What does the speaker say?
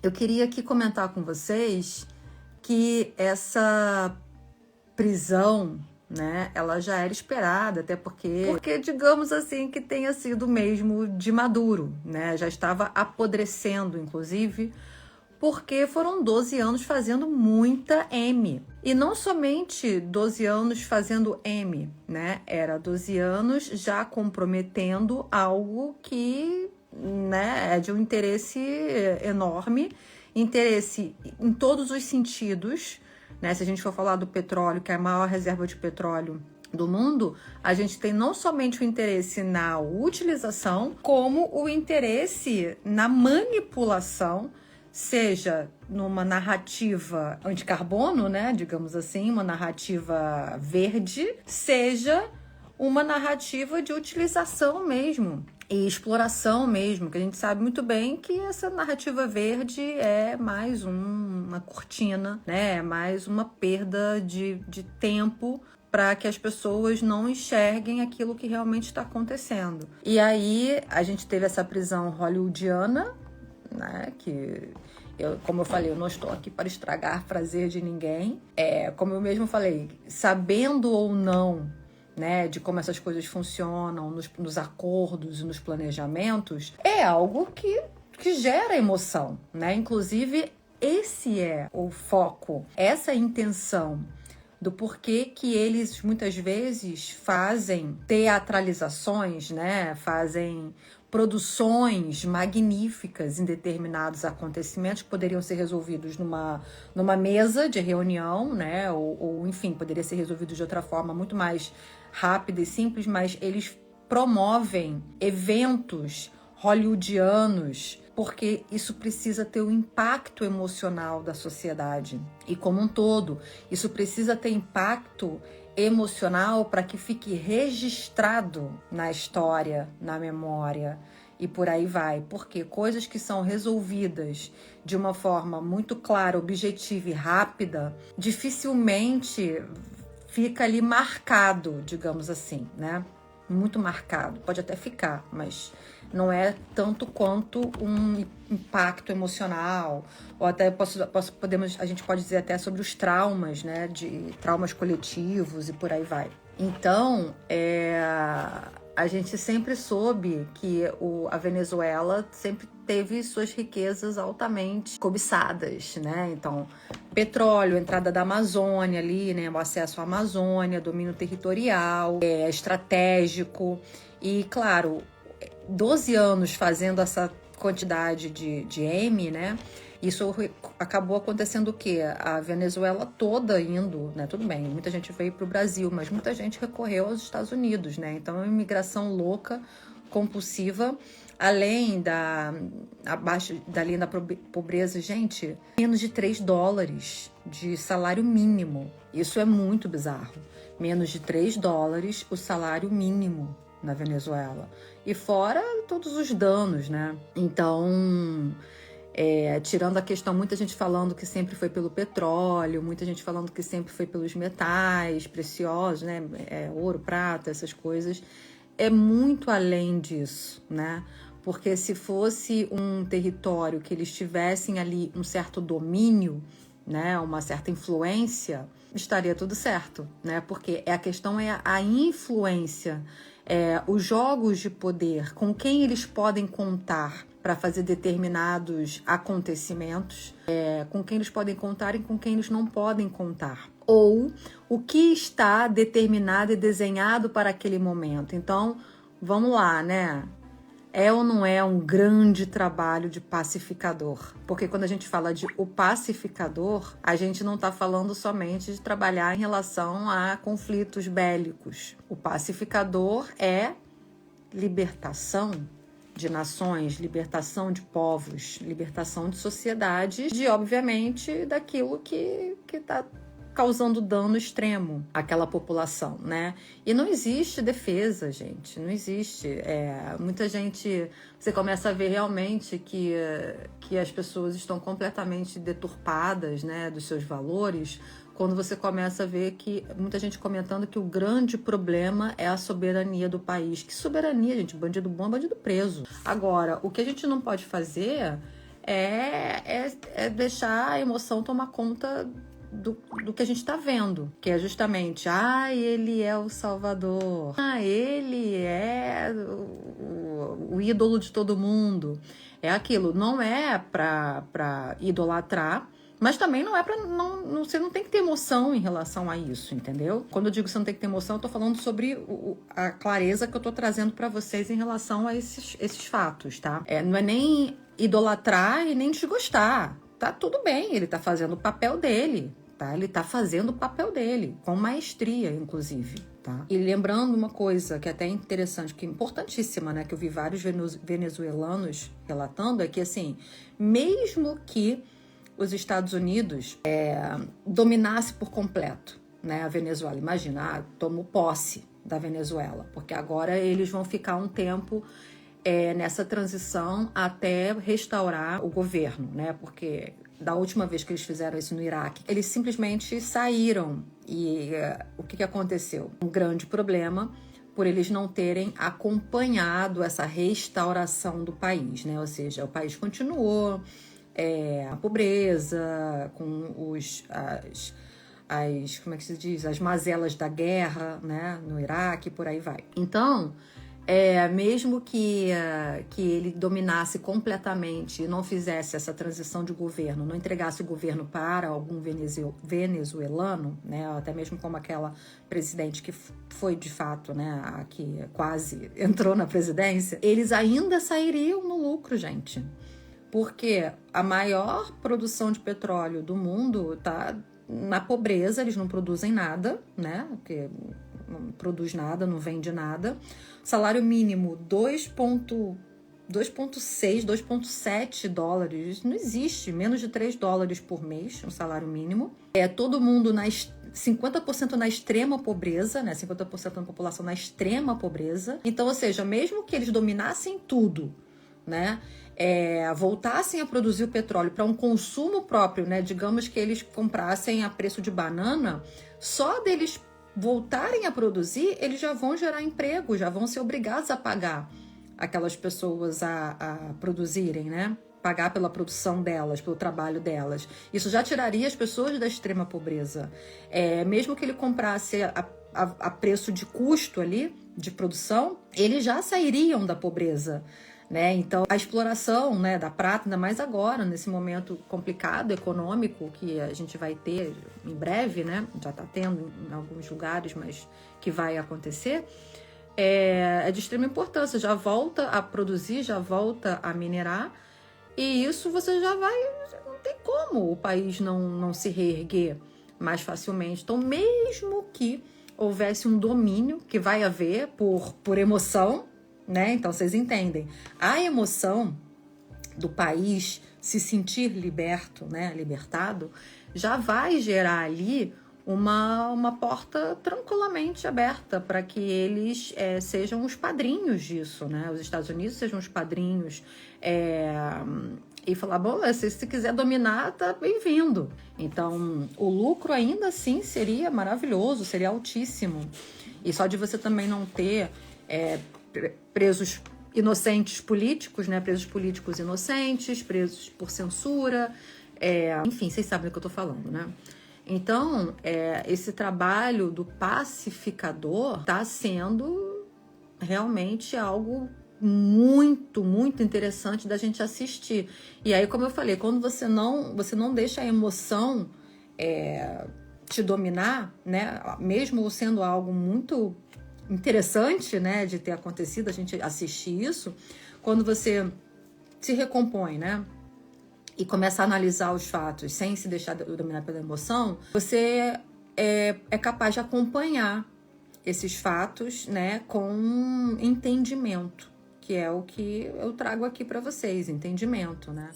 eu queria aqui comentar com vocês que essa prisão, né, ela já era esperada, até porque digamos assim, que tenha sido mesmo de Maduro, né, já estava apodrecendo, inclusive, porque foram 12 anos fazendo muita M. E não somente 12 anos fazendo M, né, era 12 anos já comprometendo algo que, né, é de um interesse enorme, interesse em todos os sentidos, né? Se a gente for falar do petróleo, que é a maior reserva de petróleo do mundo, a gente tem não somente o interesse na utilização, como o interesse na manipulação, seja numa narrativa anticarbono, né, digamos assim, uma narrativa verde, seja uma narrativa de utilização mesmo e exploração mesmo, que a gente sabe muito bem que essa narrativa verde é mais uma cortina, né? É mais uma perda de tempo para que as pessoas não enxerguem aquilo que realmente está acontecendo. E aí a gente teve essa prisão hollywoodiana, né? Que como eu falei, eu não estou aqui para estragar prazer de ninguém. Como eu mesmo falei, sabendo ou não, né, de como essas coisas funcionam nos acordos e nos planejamentos, é algo que gera emoção, né? Inclusive, esse é o foco, essa é a intenção do porquê que eles muitas vezes fazem teatralizações, né? Fazem produções magníficas em determinados acontecimentos que poderiam ser resolvidos numa mesa de reunião, né? Ou enfim, poderia ser resolvido de outra forma muito mais rápida e simples, mas eles promovem eventos hollywoodianos porque isso precisa ter um impacto emocional da sociedade e como um todo. Isso precisa ter impacto emocional para que fique registrado na história, na memória e por aí vai. Porque coisas que são resolvidas de uma forma muito clara, objetiva e rápida, dificilmente fica ali marcado, digamos assim, né? Muito marcado. Pode até ficar, mas não é tanto quanto um impacto emocional, ou até a gente pode dizer até sobre os traumas, né? De traumas coletivos e por aí vai. Então, a gente sempre soube que a Venezuela sempre teve suas riquezas altamente cobiçadas, né? Então, petróleo, entrada da Amazônia ali, né? O acesso à Amazônia, domínio territorial, estratégico. E, claro, 12 anos fazendo essa quantidade de M, né? Isso acabou acontecendo o quê? A Venezuela toda indo, né? Tudo bem, muita gente veio para o Brasil, mas muita gente recorreu aos Estados Unidos, né? Então, é uma imigração louca, compulsiva, além abaixo da linha da pobreza, gente, menos de $3 de salário mínimo. Isso é muito bizarro. Menos de $3 o salário mínimo na Venezuela. E fora todos os danos, né? Então, tirando a questão, muita gente falando que sempre foi pelo petróleo, muita gente falando que sempre foi pelos metais preciosos, né? Ouro, prata, essas coisas. É muito além disso, né? Porque se fosse um território que eles tivessem ali um certo domínio, né? Uma certa influência, estaria tudo certo, né? Porque a questão é a influência, os jogos de poder, com quem eles podem contar para fazer determinados acontecimentos, com quem eles podem contar e com quem eles não podem contar. Ou o que está determinado e desenhado para aquele momento. Então, vamos lá, né? É ou não é um grande trabalho de pacificador? Porque quando a gente fala de o pacificador, a gente não está falando somente de trabalhar em relação a conflitos bélicos. O pacificador é libertação de nações, libertação de povos, libertação de sociedades, obviamente, daquilo que está causando dano extremo àquela população, né? E não existe defesa, gente, não existe. Muita gente, você começa a ver realmente que as pessoas estão completamente deturpadas, né, dos seus valores, quando você começa a ver que muita gente comentando que o grande problema é a soberania do país. Que soberania, gente? Bandido bom é bandido preso. Agora, o que a gente não pode fazer é deixar a emoção tomar conta do que a gente está vendo, que é justamente, ele é o salvador, ele é o ídolo de todo mundo. É aquilo, não é para idolatrar, mas também não é para você não tem que ter emoção em relação a isso, entendeu? Quando eu digo que você não tem que ter emoção, eu tô falando sobre a clareza que eu tô trazendo para vocês em relação a esses fatos, tá? Não é nem idolatrar e nem desgostar. Tá tudo bem, ele tá fazendo o papel dele, tá? Ele tá fazendo o papel dele, com maestria, inclusive, tá? E lembrando uma coisa que é até interessante, que é importantíssima, né? Que eu vi vários venezuelanos relatando, é que, assim, mesmo que os Estados Unidos dominasse por completo, né, a Venezuela. Imagina, tomou posse da Venezuela, porque agora eles vão ficar um tempo nessa transição até restaurar o governo, né? Porque da última vez que eles fizeram isso no Iraque, eles simplesmente saíram. E o que aconteceu? Um grande problema por eles não terem acompanhado essa restauração do país, né? Ou seja, o país continuou a pobreza, com como é que se diz? As mazelas da guerra, né? No Iraque, por aí vai. Então, mesmo que ele dominasse completamente e não fizesse essa transição de governo, não entregasse o governo para algum venezuelano, né, até mesmo como aquela presidente que foi de fato, né, a que quase entrou na presidência, eles ainda sairiam no lucro, gente. Porque a maior produção de petróleo do mundo está na pobreza, eles não produzem nada, né? Porque não produz nada, não vende nada. Salário mínimo 2,6, 2,7 dólares, não existe, menos de 3 dólares por mês, um salário mínimo. Todo mundo 50% na extrema pobreza, né? 50% da população na extrema pobreza. Então, ou seja, mesmo que eles dominassem tudo, né? Voltassem a produzir o petróleo para um consumo próprio, né? Digamos que eles comprassem a preço de banana, só deles voltarem a produzir, eles já vão gerar emprego, já vão ser obrigados a pagar aquelas pessoas a produzirem, né? Pagar pela produção delas, pelo trabalho delas. Isso já tiraria as pessoas da extrema pobreza. Mesmo que ele comprasse a preço de custo ali, de produção, eles já sairiam da pobreza, né? Então, a exploração, né, da prata, ainda mais agora, nesse momento complicado econômico que a gente vai ter em breve, né? Já está tendo em alguns lugares, mas que vai acontecer, é de extrema importância. Já volta a produzir, já volta a minerar, e isso você já vai... Não tem como o país não se reerguer mais facilmente. Então, mesmo que houvesse um domínio, que vai haver por emoção, né? Então, vocês entendem. A emoção do país se sentir liberto, né? Libertado, já vai gerar ali uma porta tranquilamente aberta para que eles sejam os padrinhos disso, né? Os Estados Unidos sejam os padrinhos e falar, bom, se quiser dominar, tá bem-vindo. Então, o lucro ainda assim seria maravilhoso, seria altíssimo. E só de você também não ter presos inocentes políticos, né? Presos políticos inocentes, presos por censura, enfim, vocês sabem do que eu tô falando, né? Então, esse trabalho do pacificador tá sendo realmente algo muito, muito interessante da gente assistir. E aí, como eu falei, quando você não deixa a emoção te dominar, né? Mesmo sendo algo muito interessante, né, de ter acontecido, a gente assistir isso, quando você se recompõe, né, e começa a analisar os fatos sem se deixar dominar pela emoção, você é capaz de acompanhar esses fatos, né, com entendimento, que é o que eu trago aqui para vocês, entendimento, né.